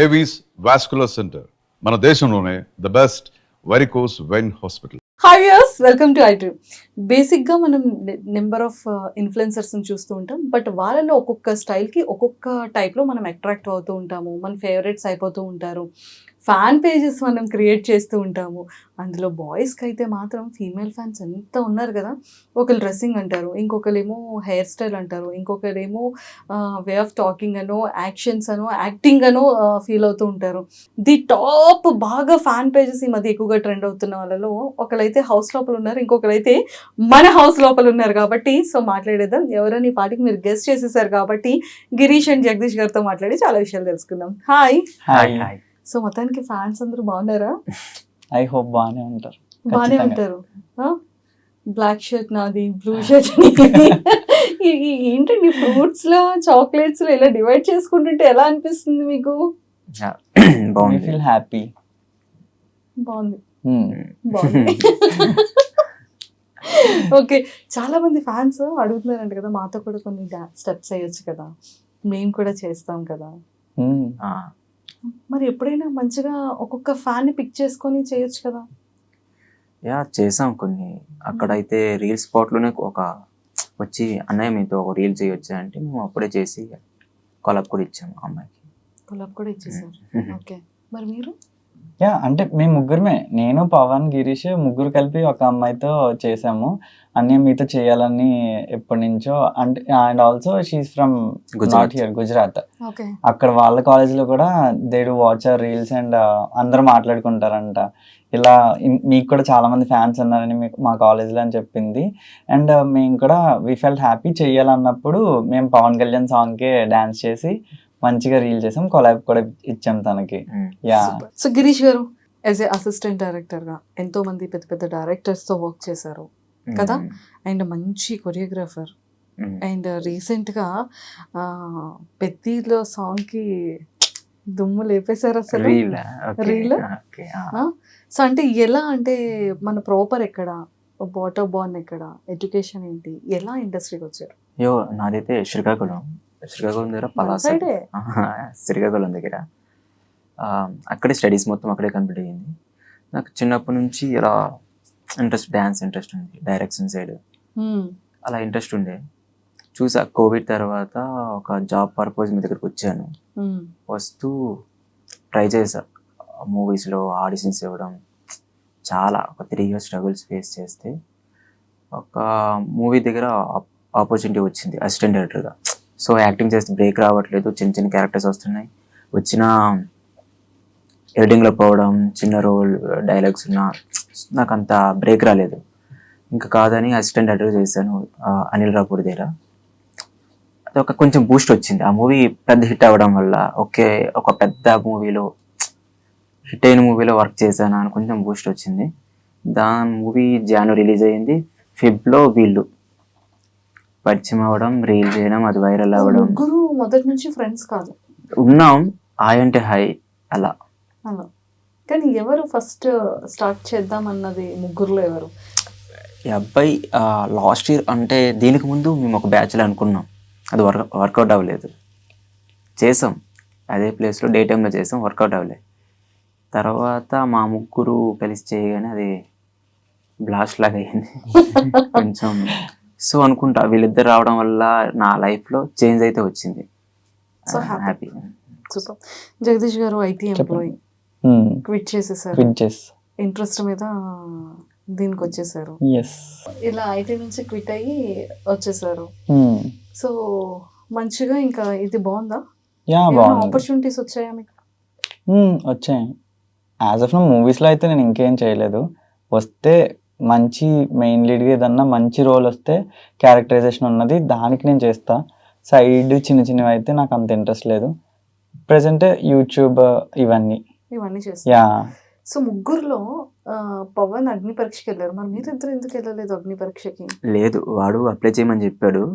Avis vascular centre మన దేశంలోనే the best varicose vein hospital. Hi viewers, welcome to iDream. బేసిక్గా మనం నెంబర్ ఆఫ్ ఇన్ఫ్లుయెన్సర్స్ని చూస్తూ ఉంటాం. బట్ వాళ్ళలో ఒక్కొక్క స్టైల్కి ఒక్కొక్క టైప్లో మనం అట్రాక్ట్ అవుతూ ఉంటాము. మన ఫేవరెట్స్ అయిపోతూ ఉంటారు. ఫ్యాన్ పేజెస్ మనం క్రియేట్ చేస్తూ ఉంటాము. అందులో బాయ్స్కి అయితే మాత్రం ఫీమేల్ ఫ్యాన్స్ ఎంత ఉన్నారు కదా. ఒకరు డ్రెస్సింగ్ అంటారు, ఇంకొకరేమో హెయిర్ స్టైల్ అంటారు, ఇంకొకరేమో వే ఆఫ్ టాకింగ్ అనో, యాక్షన్స్ అనో, యాక్టింగ్ అనో ఫీల్ అవుతూ ఉంటారు. ది టాప్ బాగా ఫ్యాన్ పేజెస్ ఈ మధ్య ఎక్కువగా ట్రెండ్ అవుతున్న వాళ్ళలో ఒకరైతే హౌస్ లోపల ఉన్నారు, ఇంకొకరైతే మన హౌస్ లోపల ఉన్నారు. కాబట్టి సో మాట్లాడేద్దాం. ఎవరని పాటికి మీరు గెస్ట్ చేసేసారు కాబట్టి గిరీష్ అండ్ జగదీష్ గారితో మాట్లాడి చాలా విషయాలు తెలుసుకుందాం. హాయ్. హాయ్. సో మొత్తానికి ఫ్యాన్స్ అందరూ బాగున్నారా? ఐ హోప్ బాగానే ఉంటారు. బాగానే ఉంటారు. బ్లాక్ షర్ట్ నాది, బ్లూ షర్ట్ ఏంటండి, ఫ్రూట్స్ లా చాక్లెట్స్ లో ఇలా డివైడ్ చేసుకుంటుంటే ఎలా అనిపిస్తుంది మీకు? బాగుంది, ఫీల్ హ్యాపీ. బాగుంది బాగుంది. ఓకే, చాలా మంది ఫ్యాన్స్ అడుగుతున్నారంట కదా, మాతో కూడా కొన్ని స్టెప్స్ వేయొచ్చు కదా, మేము కూడా చేస్తాం కదా. మరి ఎప్పుడైనా మంచిగా ఒక్కొక్క ఫ్యాన్ ని పిక్ చేసుకొని చేయొచ్చు కదా. చేసాం కొన్ని. అక్కడైతే రీల్ స్పాట్ లోనే ఒక వచ్చి అన్నయ్య మీతో ఒక రీల్ చేయొచ్చు అంటే మేము అప్పుడే చేసి కొలాబ్ కూడా ఇచ్చాము అమ్మాయికి. కొలాబ్ కూడా ఇచ్చేసారు. ఓకే, మరి మీరు? అంటే మేము ముగ్గురమే, నేను, పవన్, గిరీష్ ముగ్గురు కలిపి ఒక అమ్మాయితో చేసాము. అన్నయ్య మీతో చేయాలని ఎప్పటి నుంచో. అంటే and also she's from not here, Gujarat. అక్కడ వాళ్ళ కాలేజ్ లో కూడా they do watch our reels and అందరూ మాట్లాడుకుంటారంట. ఇలా మీకు కూడా చాలా మంది ఫ్యాన్స్ ఉన్నారని మా కాలేజ్లో అని చెప్పింది. అండ్ మేము కూడా వి ఫెల్ట్ హ్యాపీ. చెయ్యాలన్నప్పుడు మేము పవన్ కళ్యాణ్ సాంగ్కి డాన్స్ చేసి మంచిగా రీల్ చేసాం, కొలాబ్ కూడా ఇచ్చాం తనకి. సో గిరీష్ గారు యాజ్ ఏ అసిస్టెంట్ డైరెక్టర్ గా ఎంతో మంది పెద్ద పెద్ద డైరెక్టర్స్ తో వర్క్ చేశారు కదా, అండ్ మంచి కొరియోగ్రాఫర్. అండ్ రీసెంట్ గా పెద్దిలో సాంగ్ కి దుమ్ము లేపేశారు అసలు, రీల్. సో అంటే ఎలా, అంటే మన ప్రాపర్ ఎక్కడ, వాటర్ బాన్ ఎక్కడ, ఎడ్యుకేషన్ ఏంటి, ఎలా ఇండస్ట్రీకి వచ్చారు? నాదైతే శ్రీకాకుళం దగ్గర పలాస, శ్రీకాకుళం దగ్గర. అక్కడే స్టడీస్ మొత్తం అక్కడే కంప్లీట్ అయ్యింది. నాకు చిన్నప్పటి నుంచి ఇలా ఇంట్రెస్ట్, డ్యాన్స్ ఇంట్రెస్ట్ ఉంది, డైరెక్షన్ సైడ్ అలా ఇంట్రెస్ట్ ఉండే. చూసా కోవిడ్ తర్వాత ఒక జాబ్ పర్పస్ మీ దగ్గరకు వచ్చాను. వస్తూ ట్రై చేశా మూవీస్లో ఆడిషన్స్ ఇవ్వడం. చాలా ఒక 3 years స్ట్రగుల్స్ ఫేస్ చేస్తే ఒక మూవీ దగ్గర ఆపర్చునిటీ వచ్చింది అసిస్టెంట్ డైరెక్టర్గా. సో యాక్టింగ్ చేస్తే బ్రేక్ రావట్లేదు, చిన్న చిన్న క్యారెక్టర్స్ వస్తున్నాయి. వచ్చిన ఎడిటింగ్లో పోవడం, చిన్న రోల్, డైలాగ్స్ ఉన్నా నాకు అంత బ్రేక్ రాలేదు. ఇంకా కాదని అసిస్టెంట్ డైరెక్టర్ చేశాను అనిల్ రాపూర్ దగ్గర. అది ఒక కొంచెం బూస్ట్ వచ్చింది. ఆ మూవీ పెద్ద హిట్ అవ్వడం వల్ల ఒక పెద్ద మూవీలో, హిట్ అయిన మూవీలో వర్క్ చేశాను అని కొంచెం బూస్ట్ వచ్చింది. దాని మూవీ జాన్వరి రిలీజ్ అయ్యింది. ఫిబ్లో వీళ్ళు పరిచయం అవ్వడం, రీల్ చేయడం, అది వైరల్ అవ్వడం. ముగ్గురు మొదటి నుంచి ఫ్రెండ్స్ కాదు, ఉన్నాం హాయ్ అంటే హాయ్ అలా. కానీ ఎవరు ఫస్ట్ స్టార్ట్ చేద్దాం అన్నది ముగ్గురులో ఎవరు? ఈ అబ్బాయి లాస్ట్ ఇయర్, అంటే దీనికి ముందు మేము ఒక బ్యాచ్లో అనుకున్నాం, అది వర్కౌట్ అవ్వలేదు. చేసాం అదే ప్లేస్లో, డే టైంలో చేసాం, వర్కౌట్ అవ్వలేదు. తర్వాత మా ముగ్గురు కలిసి చేయగానే అది బ్లాస్ట్ లాగా అయింది కొంచెం. సో అనుకుంటా వీళ్ళిద్దరు రావడం వల్ల నా లైఫ్లో చేంజ్ అయితే వచ్చింది. హ్యాపీ. సూపర్. జగదీష్ గారు ఐటీ ఎంప్లాయీ, క్విట్ చేసేసారు, ఇంట్రెస్ట్ మీద దీనికి వచ్చేసారు. ఇలా ఐటీ నుంచి క్విట్ అయ్యి వచ్చేసారు. సో మంచిగా, ఇంకా ఇది బాగుందా? ఆపర్చునిటీస్ వచ్చాయా మీకు? వచ్చాయి. యాజ్ ఆఫ్ నో మూవీస్లో అయితే నేను ఇంకేం చేయలేదు. వస్తే మంచి మెయిన్ లీడ్గా ఏదన్నా మంచి రోల్ వస్తే, క్యారెక్టరైజేషన్ ఉన్నది, దానికి నేను చేస్తా. సైడ్ చిన్న చిన్నవి అయితే నాకు అంత ఇంట్రెస్ట్ లేదు. ప్రెసెంట్ యూట్యూబ్ ఇవన్నీ చేస్తా. సో ముగ్గురులో పవన్ అగ్ని పరీక్షకి వెళ్ళారు, మరి మీరిద్దరు ఎందుకు వెళ్ళలేదు అగ్ని పరీక్షకి? లేదు, వాడు అప్లై చేయమని చెప్పాడు.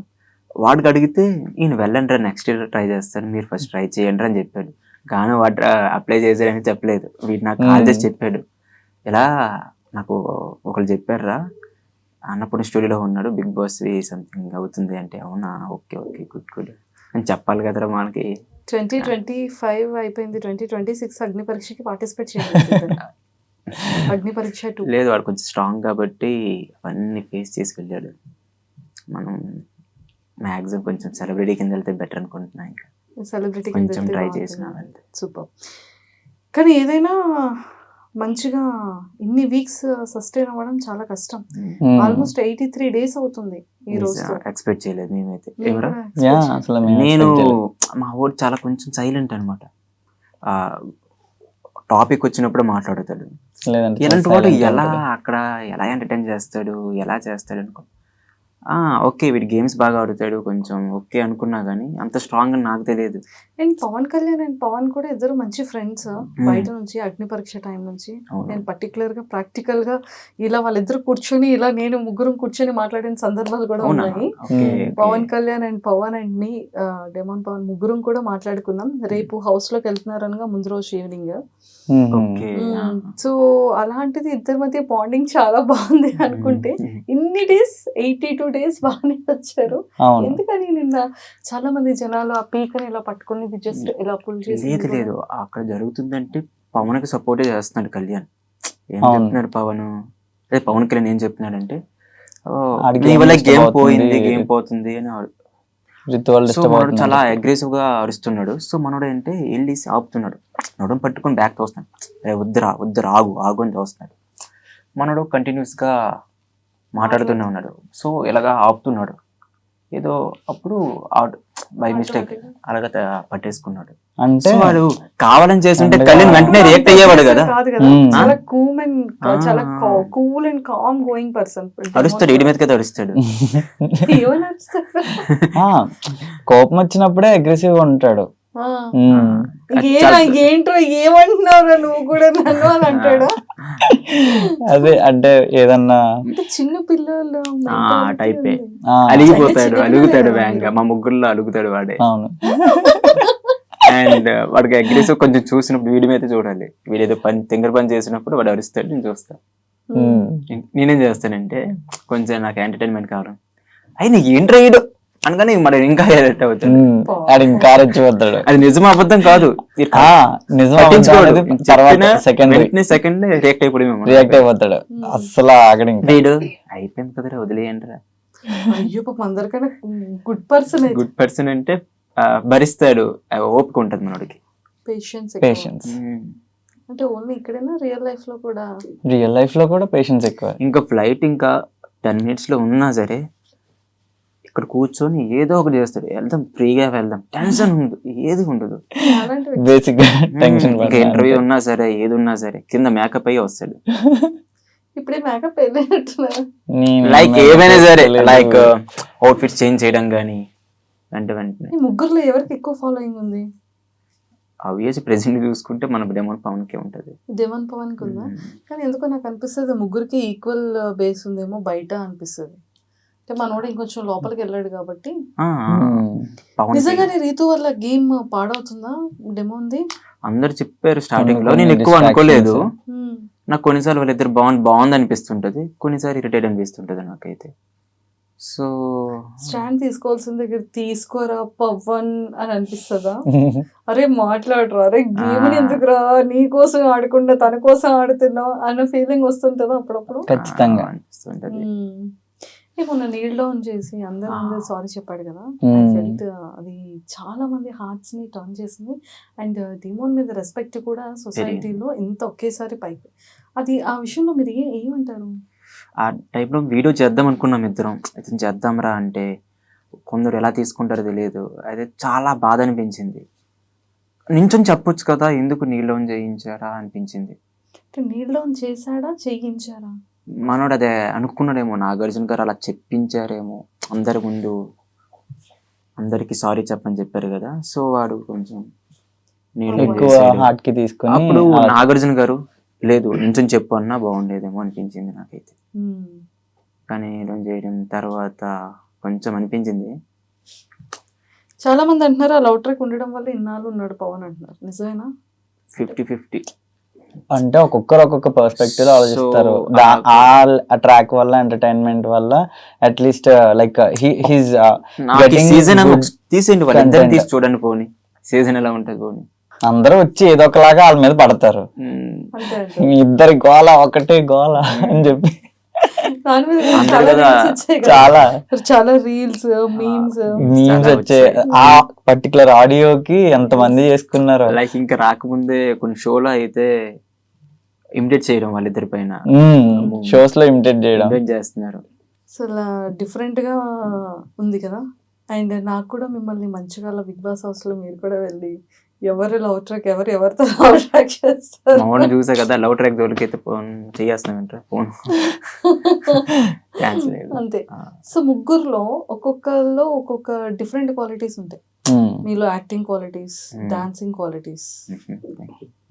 వాడికి అడిగితే ఈయన వెళ్ళండి, నెక్స్ట్ ఇయర్ ట్రై చేస్తాను, మీరు ఫస్ట్ ట్రై చేయండి అని చెప్పాడు. కానీ వాడు అప్లై చేశాడని చెప్పలేదు. వీడు నాకు కాల్ చేసి చెప్పాడు, ఇలా నాకు ఒకళ్ళు చెప్పారా, అన్నపూర్ణ స్టూడియోలో ఉన్నాడు, బిగ్ బాస్ సంథింగ్ అవుతుంది అంటే. అవునా, ఓకే ఓకే గుడ్ గుడ్ అని చెప్పాలి కదరా మనకి. 2025 అయిపోయింది, 2026 అగ్ని పరీక్షకి పార్టిసిపేట్ చేయాలి. అగ్ని పరీక్ష 2 లేదు, వాడు కొంచెం స్ట్రాంగ్ కాబట్టి అవన్నీ ఫేస్ చేసి వెళ్ళాడు. మనం మ్యాక్సిమం కొంచెం సెలబ్రిటీ కింద వెళ్తే బెటర్ అనుకుంటున్నా. ఇంకా సెలబ్రిటీ కొంచెం ట్రై చేసిన సూపర్. కానీ ఏదైనా మంచిగా ఇన్ని వీక్స్ సస్టైన్ అవ్వడం చాలా కష్టం. ఆల్మోస్ట్ 83 days అవుతుంది ఈ రోజు. ఎక్స్పెక్ట్ చేయలేదు మేమైతే. అసలు నేను మా ఊరు చాలా కొంచెం సైలెంట్ అనమాట. టాపిక్ వచ్చినప్పుడు మాట్లాడతాడు. ఇలాంటి వాడు అక్కడ ఎలా ఎంటర్టైన్ చేస్తాడు, ఎలా చేస్తాడు అనుకో. ఓకే వీడి గేమ్స్ బాగా ఆడుతాడు కొంచెం ఓకే అనుకున్నా కానీ అంత స్ట్రాంగ్ అని నాకు తెలియదు. అండ్ పవన్ కళ్యాణ్ అండ్ పవన్ కూడా ఇద్దరు మంచి ఫ్రెండ్స్ బయట నుంచి, అగ్ని పరీక్ష టైం నుంచి. నేను పర్టికులర్ గా ప్రాక్టికల్ గా ఇలా వాళ్ళిద్దరు కూర్చొని ఇలా నేను ముగ్గురు కూర్చొని మాట్లాడిన సందర్భాలు కూడా ఉన్నాయి. Pawan Kalyan and Pawan and me demon Pawan ముగ్గురం కూడా మాట్లాడుకున్నాం. రేపు హౌస్ లోకి వెళ్తున్నారనగా ముందు రోజు ఈవినింగ్. సో అలాంటిది ఇద్దరి మధ్య బాండింగ్ చాలా బాగుంది అనుకుంటే ఇన్ని డేస్ 82 days బాగానే వచ్చారు. ఎందుకని నిన్న చాలా మంది జనాలు ఆ పీకని ఇలా పట్టుకుని జస్ట్ ఇలా పుల్ చేసి లేదు అక్కడ జరుగుతుందంటే పవన్ కి సపోర్ట్ చేస్తున్నాడు కళ్యాణ్. ఏం చెప్తున్నాడు పవన్ కళ్యాణ్ ఏం చెప్తున్నాడంటే గేమ్ పోయింది, గేమ్ పోతుంది అని. సో మనోడు చాలా అగ్రెసివ్ గా అరుస్తున్నాడు. సో మనోడు అంటే వెళ్ళి ఆపుతున్నాడు, నడుం పట్టుకుని బ్యాక్ తోస్తున్నాడు. వద్దురా ఆగు అని తోస్తున్నాడు. మనోడు కంటిన్యూస్ గా మాట్లాడుతూనే ఉన్నాడు. సో ఇలాగా ఆపుతున్నాడు ఏదో. అప్పుడు బై మిస్టేక్ అలాగా పట్టేసుకున్నాడు. అంటే వాడు కావాలని చేస్తుంటే కళ్యాణ్ వెంటనే రియాక్ట్ అయ్యేవాడు కదా. చాలా cool and calm going person. అరుస్తాడు, ఇడి మీదకి అరుస్తాడు. కోపం వచ్చినప్పుడే అగ్రెసివ్ గా ఉంటాడు. ఏంటో ఏమంటున్నావు నువ్వు కూడా నన్ను అని అంటాడు. అదే అంటే ఏదన్నా చిన్న పిల్లలు టైపే అలుగుతాడు వేగంగా. మా ముగ్గురులో అలుగుతాడు వాడే. అవును. అండ్ వాడికి అగ్రెసివ్ కొంచెం చూసినప్పుడు వీడి మీద చూడాలి. వీడేదో తింగర పని చేసినప్పుడు వాడు అరుస్తాడు, నేను చూస్తా. నేనేం చేస్తానంటే కొంచెం నాకు ఎంటర్టైన్మెంట్ కావాలి. అయినా ఏంట్రా వీడు అనగానే మరి ఇంకా ఎరెక్ట్ అవుతాడు, ఇంకా రెచ్చిపోతాడు. అది నిజం అబద్ధం కాదు, సెకండ్ రియాక్ట్ అయిపోతాడు. అసలు అక్కడ వీడు అయిపోయింది కదరా వదిలేయండిరా. అయ్యో పాపం అందరికన్నా గుడ్ పర్సన్. గుడ్ పర్సన్ అంటే భరిస్తాడు, ఓపిక ఉంటది మనోడికి. పేషెన్స్ అంటే ఓన్లీ ఇక్కడైనా రియల్ లైఫ్ లో కూడా పేషెన్స్ ఎక్కువ. ఇంకా ఫ్లైట్ ఇంకా 10 minutes లో ఉన్నా సరే ఇక్కడ కూర్చొని ఏదో ఒకటి చేస్తాడు. వెళ్దాం, ఫ్రీగా వెళ్దాం, టెన్షన్ ఉండదు, ఏది ఉండదు. Basic tension. ఇంటర్వ్యూ ఉన్నా సరే ఏది ఉన్నా సరే కింద మేకప్ అయ్యి వస్తాడు. ఇప్పుడే మేకప్ లైక్ ఏమైనా సరే, లైక్ అవుట్ఫిట్స్ చేంజ్ చేయడం గానీ వెంటనే. ముగ్గురులో ఎవరికి ఎక్కువ ఫాలోయింగ్ ఉంది? ఆబ్వియస్ ప్రెసెంట్ చూసుకుంటే మన డెమోన్ పవన్ కే ఉంటది. డెమోన్ పవన్ కి ఉందా? కానీ ఎందుకో నాకు అనిపిస్తుంది ముగ్గురికి ఈక్వల్ బేస్ ఉందేమో బయట అనిపిస్తుంది. అంటే మనోడు ఇంకొంచెం లోపలికి వెళ్ళాడు కాబట్టి. నిజంగానే రీతు వల్ల గేమ్ పాడవుతుందా డెమోన్ది? అందరు చెప్పారు స్టార్టింగ్ లో, నేను ఎక్కువ అనుకోలేదు. నాకు కొన్నిసార్లు వాళ్ళిద్దరు బాగుంది అనిపిస్తుంటది, కొన్నిసార్లు ఇరిటేట్ అనిపిస్తుంటది నాకైతే. సో స్టాండ్ తీసుకోవాల్సిన దగ్గర తీసుకోరా పవన్ అని అనిపిస్తుందా? అరే మాట్లాడరా, అరే గేమ్ ఎందుకురా, నీ కోసం ఆడకుండా తన కోసం ఆడుతున్నావు అన్న ఫీలింగ్ వస్తుంటదా అప్పుడప్పుడు? ఖచ్చితంగా అనిపిస్తుంటది. మొన్న నీల్ డౌన్ చేసి అందరి ముందు సారీ చెప్పాడు కదా, ఫెల్ట్ అది చాలా మంది హార్ట్స్ ని టర్న్ చేసింది. అండ్ డిమోన్ మీద రెస్పెక్ట్ కూడా సొసైటీలో ఇంత ఒకేసారి పైకి. అది ఆ విషయంలో మీరు ఏమంటారు? ఆ టైంలో వీడియో చేద్దాం అనుకున్నాం ఇద్దరం, అయితే చేద్దాంరా అంటే కొందరు ఎలా తీసుకుంటారో తెలియదు. అయితే చాలా బాధ అనిపించింది. నించొని చెప్పొచ్చు కదా, ఎందుకు నీల్ డౌన్ చేయించారా అనిపించింది. నీల్ డౌన్ చేశాడా చేయించారా? మనోడు అదే అనుకున్నాడేమో, నాగార్జున గారు అలా చెప్పించారేమో అందరి ముందు, అందరికి సారీ చెప్పని చెప్పారు కదా. సో వాడు కొంచెం అప్పుడు నాగార్జున గారు లేదు కొంచెం చెప్పు అన్నా బాగుండేదేమో అనిపించింది నాకైతే. కానీ ఇలా చేయడం తర్వాత కొంచెం అనిపించింది. చాలా మంది అంటున్నారు ఆ లవ్ ట్రాక్ ఉండడం వల్ల ఇన్నాళ్ళు ఉన్నాడు పవన్ అంటున్నారు, నిజమేనా? 50-50 అంటే ఒక్కొక్క పర్స్పెక్టివ్ లో ఆలోచిస్తారు. ఆ ట్రాక్ వల్ల ఎంటర్టైన్మెంట్ వల్ల అట్లీస్ట్ లైక్ హిస్ తీసేయండి, తీసి చూడండి పోనీ. సీజన్ ఎలా ఉంటుంది పోనీ. అందరూ వచ్చి ఏదో ఒకలాగా వాళ్ళ మీద పడతారు. అంతే అంతే. మీ ఇద్దరి గోల ఒకటే గోల అని చెప్పి దాని మీద అందరు చాలా కదా, reels వచ్చాయి కదా. చాలా చాలా రీల్స్ మీమ్స్ మీమ్స్ చాలా వచ్చే వచ్చాయి. ఆ పర్టికులర్ ఆడియోకి ఎంత మంది చేసుకున్నారు. లైక్ ఇంకా రాకముందే కొన్ని షోలో అయితే ఇమిటేట్ చేయడం వాళ్ళిద్దరి పైన షోస్ లో ఇమిటేట్ చేయడం. ఇమిటేట్ చేస్తున్నారు. అసలు డిఫరెంట్ గా ఉంది కదా. అండ్ నాకు కూడా మిమ్మల్ని మంచిగా బిగ్ బాస్ హౌస్ లో మీరు కూడా వెళ్ళి ఎవరు లవ్ ట్రాక్ ఎవరితో లవ్ ట్రాక్ చేస్తారు మౌన చూసా కదా, లవ్ ట్రాక్ జోలికి అయితే ఫోన్ చేస్తున్నాం ఫోన్ క్యాన్సిల్ అంతే. సో ముగ్గురులో ఒక్కొక్కరిలో ఒక్కొక్క డిఫరెంట్ క్వాలిటీస్ ఉంటాయి. మీలో యాక్టింగ్ క్వాలిటీస్, డాన్సింగ్ క్వాలిటీస్,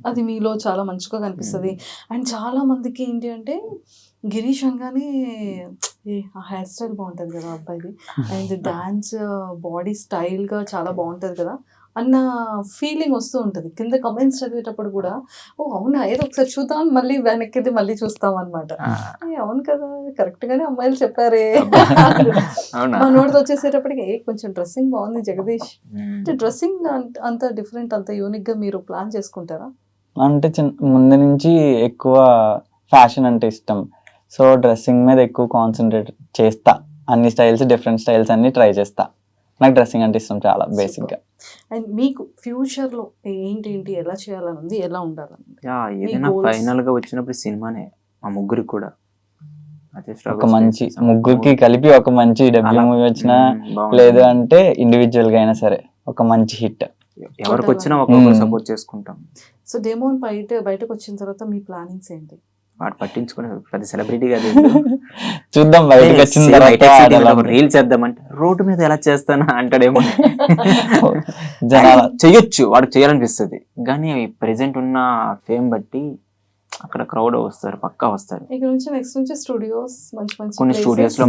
అది మీలో చాలా మంచిగా కనిపిస్తుంది. అండ్ చాలా మందికి ఏంటి అంటే గిరీష్ అనగానే ఆ హెయిర్ స్టైల్ బాగుంటుంది కదా అబ్బాయిది, అండ్ డాన్స్ బాడీ స్టైల్ గా చాలా బాగుంటది కదా అన్న ఫీలింగ్ వస్తూ ఉంటుంది. కింద కమెంట్స్ చదివేటప్పుడు కూడా ఓ అవునా ఏదో ఒకసారి చూద్దాం మళ్ళీ వెనక్కి మళ్ళీ చూస్తాం అనమాట. అవును కదా కరెక్ట్ గానే అమ్మాయిలు చెప్పారే. మా నోటితో వచ్చేసేటప్పటికి కొంచెం డ్రెస్సింగ్ బాగుంది జగదీష్. డ్రెస్సింగ్ అంత డిఫరెంట్ అంత యూనిక్ గా మీరు ప్లాన్ చేసుకుంటారా? అంటే ముందు నుంచి ఎక్కువ ఫ్యాషన్ అంటే ఇష్టం. సో డ్రెస్సింగ్ మీద ఎక్కువ కాన్సన్ట్రేట్ చేస్తా. అన్ని స్టైల్స్, డిఫరెంట్ స్టైల్స్ అన్ని ట్రై చేస్తా. నాకు డ్రెస్సింగ్ అంటే ఇష్టం చాలా బేసిక్ గా. అండ్ మీకు ఫ్యూచర్ లో ఏంటి ఎలా చేయాలని ఉంది, ఎలా ఉండాలని? ఏదైనా ఫైనల్ గా వచ్చినప్పుడు సినిమానే మా ముగ్గురికి కూడా. ఒక మంచి ముగ్గురికి కలిపి ఒక మంచి డబ్ల్యూ మూవీ వచ్చినా, లేదు అంటే ఇండివిజువల్ గా అయినా సరే ఒక మంచి హిట్. ఎవరికి వచ్చినా ఒక్కొక్కరు సపోర్ట్ చేసుకుంటాం. సో డెమో బయటకు వచ్చిన తర్వాత మీ ప్లానింగ్స్ ఏంటి? వాడు పట్టించుకునే పెద్ద సెలబ్రిటీ కాదు. చూద్దాం బయటకు వచ్చిన తర్వాత రీల్ చేద్దామంటే రోడ్డు మీద ఎలా చేస్తానా అంటాడేమో. జనాలు చెయ్యొచ్చు, వాడికి చేయాలనిపిస్తుంది. కానీ ప్రెసెంట్ ఉన్న ఫేమ్ బట్టి అక్కడ క్రౌడ్ వస్తారు, పక్కా వస్తారు. ఇక్కడ నుంచి నెక్స్ట్ నుంచి స్టూడియోస్ మంచి కొన్ని స్టూడియోస్ లో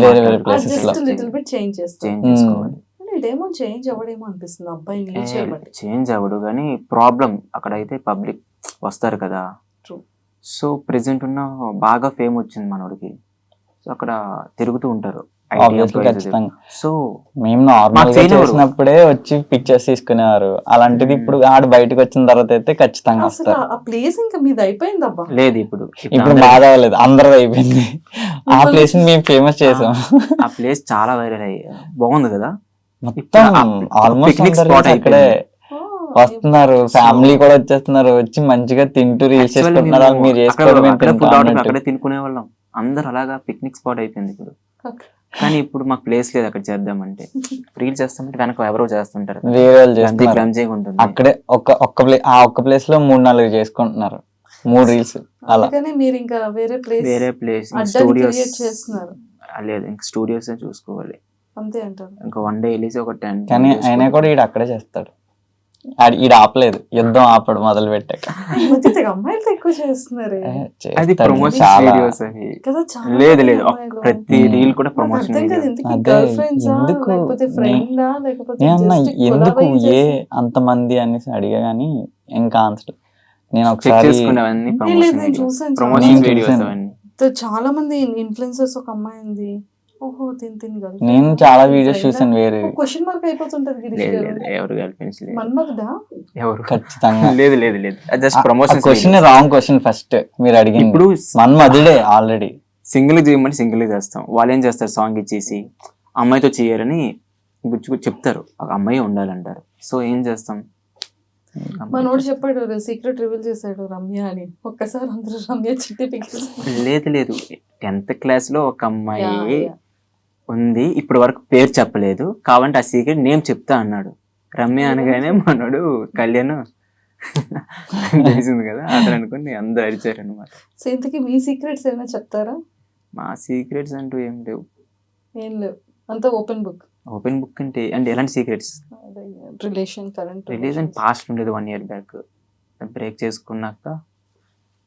చేంజ్ చేస్తారు. చేంజ్ చేసుకోవాలి. డెమో చేంజ్ అవ్వడేమో అనిపిస్తుంది అబ్బాయి నేచర్ బట్టి. చేంజ్ అవ్వడు కానీ ప్రాబ్లం అక్కడ అయితే పబ్లిక్ వస్తారు కదా. సో ప్రెసెంట్ ఉన్న బాగా ఫేమ్ వచ్చింది మనోడికి, సో అక్కడ తిరుగుతూ ఉంటారు. సో మేము నార్మల్ గా చేసినప్పుడే వచ్చి పిక్చర్స్ తీసుకునేవారు. అలాంటిది ఇప్పుడు ఆడు బయటకు వచ్చిన తర్వాత అయితే ఖచ్చితంగా వస్తారు. ఆ ప్లేస్ ఇంకా మీది అయిపోయింది అబ్బా. లేదు ఇప్పుడు బాధ అవ్వలేదు, అందరిది అయిపోయింది. ఆ ప్లేస్ మేము ఫేమస్ చేసాం. ఆ ప్లేస్ చాలా వైరల్ అయ్యి బాగుంది కదా. మొత్తం ఆల్మోస్ట్ అక్కడే వస్తున్నారు, ఫ్యామిలీ కూడా వచ్చేస్తున్నారు, వచ్చి మంచిగా తింటూ రీల్స్ చేసుకుంటున్నారు. మీరు అక్కడే తినుకునే వాళ్ళం అందరు, అలాగా పిక్నిక్ స్పాట్ అయిపోయింది ఇప్పుడు. కానీ ఇప్పుడు మాకు ప్లేస్ లేదు అక్కడ చేద్దామంటే. రీల్ చేస్తామంటే వెనక ఎవరో చేస్తుంటారు, అక్కడే ఒక్క ప్లేస్ లో 3-4 చేసుకుంటున్నారు, 3 రీల్స్ అలా. మీరు ఇంకా వేరే ప్లేస్ స్టూడియోస్ చేస్తున్నారు? లేదు, ఇంకా స్టూడియోస్ చూసుకోవాలి అంతే అంటారు. ఇంకా 1 డే వెళ్ళేసి ఒక 10. కానీ అయినా కూడా ఈడ అక్కడే చేస్తాడు. ఈడ ఆపలేదు, యుద్ధం ఆపడు మొదలు పెట్టాక. అమ్మాయిలు ఎక్కువ చేస్తున్నారు. అది ప్రమోషన్ వీడియోస్ అవి. లేదు లేదు, ప్రతి రీల్ కూడా ప్రమోషన్. ఎందుకు ఏ అంతమంది అనేసి అడిగా గానీ ఇంకా ఆన్సర్ నేను ఒకసారి ప్రమోషన్ వీడియోస్. చాలా మంది ఇన్ఫ్లుయెన్సర్స్, ఒక అమ్మాయి ఉంది, ఓహో నేను చాలా వీడియోస్ చూసాను. వేరే క్వశ్చన్ మార్క్ అయిపోతుంటది. ఖచ్చితంగా లేదు లేదు లేదు, just promotion. Question wrong question first మీరు అడిగింది. ఇప్పుడు మన్మధుడే ఆల్రెడీ సింగిల్ చేయమంటే సింగిల్ చేస్తాం. వాళ్ళు ఏం చేస్తారు, సాంగ్ ఇచ్చేసి అమ్మాయితో చేయరని చెప్తారు, అమ్మాయి ఉండాలంటారు. సో ఏం చేస్తాం. మనోడు చెప్పాడు, సీక్రెట్ రివీల్ చేశాడు రమ్య అని. ఒక్కసారి అందరూ రమ్య చిట్టి పిక్కించారు. లేదు లేదు, 10th క్లాస్ లో ఒక అమ్మాయి ఉంది, ఇప్పటి వరకు పేరు చెప్పలేదు, కావంటే ఆ సీక్రెట్ నేమ్ చెప్తా అన్నాడు. రమ్య అనగానే మనోడు కళ్యాణ్ తెలిసింది కదా, అతను అనుకుని అందరు అరిచారు అనమాట. సో ఇంతకీ మీ సీక్రెట్స్ ఏమైనా చెప్తారా? మా సీక్రెట్స్ అంటూ ఏం లేవు. ఏం లేవు, అంతా ఓపెన్ బుక్. ఓపెన్ బుక్ అంటే ఎలాంటి సీక్రెట్స్? రిలేషన్ పాస్ట్ ఉండేది 1 year బ్యాక్, బ్రేక్ చేసుకున్నాక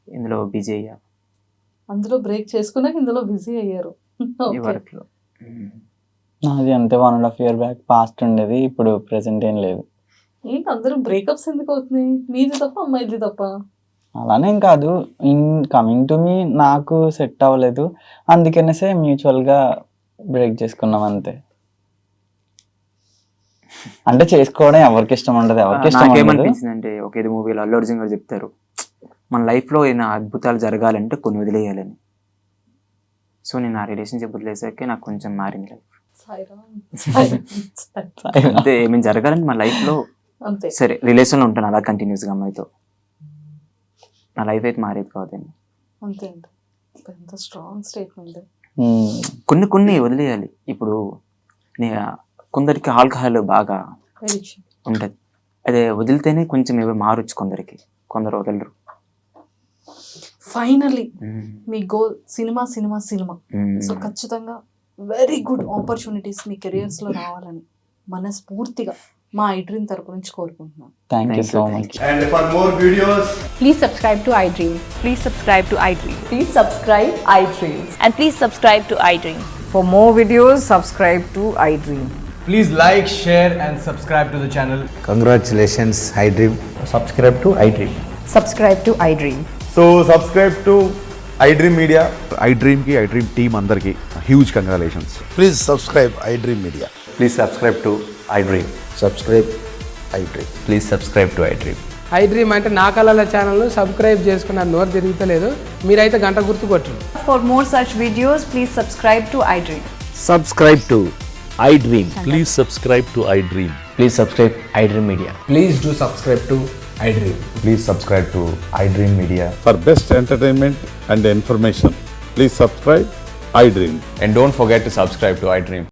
ఇందులో బిజీ అయ్యారు. అందులో బ్రేక్ చేసుకున్నాక ఇందులో బిజీ అయ్యారు. ఈ వర్క్ లో అది అంతే 1.5 year బ్యాక్ పాస్ట్ ఉండేది, ఇప్పుడు ప్రెసెంట్ ఏం లేదు. ఏంటి అందరూ బ్రేకప్స్ ఎందుకు అవుతున్నాయి? మీది తప్ప అమ్మాయిది తప్ప? అలానేం కాదు, ఇన్ కమింగ్ టు మీ నాకు సెట్ అవ్వలేదు, అందుకనేసే మ్యూచువల్ గా బ్రేక్ చేసుకున్నాం అంతే. అంటే చేసుకోవడం ఎవరికి ఇష్టం ఉండదు, ఎవరికి ఇష్టం ఉండదు. నాకేమనిపించింది అంటే ఒక ఇది మూవీలో అల్లు అర్జున్ గారు చెప్తారు, మన లైఫ్లో ఏమైనా అద్భుతాలు జరగాలంటే కొన్ని వదిలేయాలని. సో నేను ఆ రిలేషన్షిప్ వదిలేసాకే నాకు కొంచెం మారింది లైఫ్. అంటే ఏమైనా జరగాలంటే మన లైఫ్లో అంతే. సరే రిలేషన్లో ఉంటాను అలా కంటిన్యూస్గా అమ్మాయితో, నా లైఫ్ అయితే మారేది కాదండి. అంతే అండి. ఎంత స్ట్రాంగ్ స్టేట్మెంట్. కొన్ని వదిలేయాలి. ఇప్పుడు కొందరికి ఆల్కహాల్ బాగా ఎడిక్షన్ ఉంటుంది, అదే వదిలితేనే కొంచెం ఏవో మారొచ్చు కొందరికి, కొందరు వదలరు. ఫైనలీ మీ goal cinema cinema cinema. So ఖచ్చితంగా వెరీ గుడ్ ఆపర్చునిటీస్ మీ కెరియర్స్ లో రావాలని మనస్ఫూర్తిగా మా ఐడ్రీమ్ తరపు నుంచి కోరుకుంటున్నాను. Thank you so much. And for more videos, Please subscribe to iDream. Please subscribe to iDream. Please subscribe iDreams. And please subscribe to iDream. For more videos, subscribe to iDream. please like, share and subscribe to the channel. Congratulations, iDream. Subscribe to iDream. Subscribe to iDream. So subscribe to iDream Media. iDream ki iDream team andarki huge congratulations. Please subscribe iDream Media. Please subscribe to iDream. Subscribe iDream. Please subscribe to iDream. iDream అంటే నా కళల channel subscribe చేసుకున్న నోరు తిరుగుతలేదు, మీరైతే గంట గుర్తు కొట్టండి. For more such videos, please subscribe to iDream. Subscribe to iDream. Please subscribe to iDream. Please subscribe iDream Media. Please do subscribe to iDream. Please subscribe to iDream Media. For best entertainment and information, please subscribe iDream. And don't forget to subscribe to iDream.